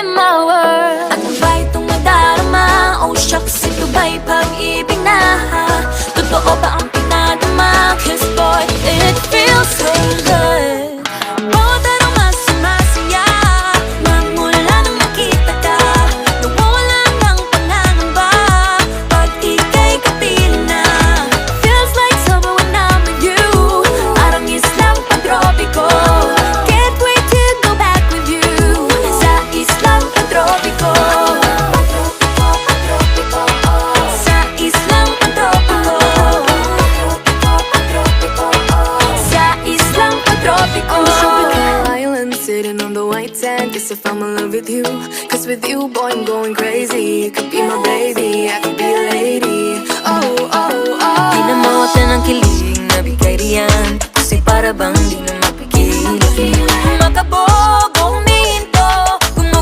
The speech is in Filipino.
in my world. At kung ba itong nadarama, oh shucks, ito ba'y pag-ibig na? Totoo ba ang pinadama? Cause boy, it feels so good. Bawat araw mas sumasaya, magmula nang makita ka. Nawawala ng pangangamba pag ika'y kapiling na. Feels like summer when I'm with you, parang islang pantropiko. Can't wait to go back with you sa islang pantropiko. Sa islang pantropiko. Sa islang pantropiko. Island sitting on the white sand. Guess if I'm in love with you, cause with you, boy, I'm going crazy. You could be my baby, I could be a lady. Oh, oh, oh. Di na mawala ng kilig na bigay riyan, kasi para bang di na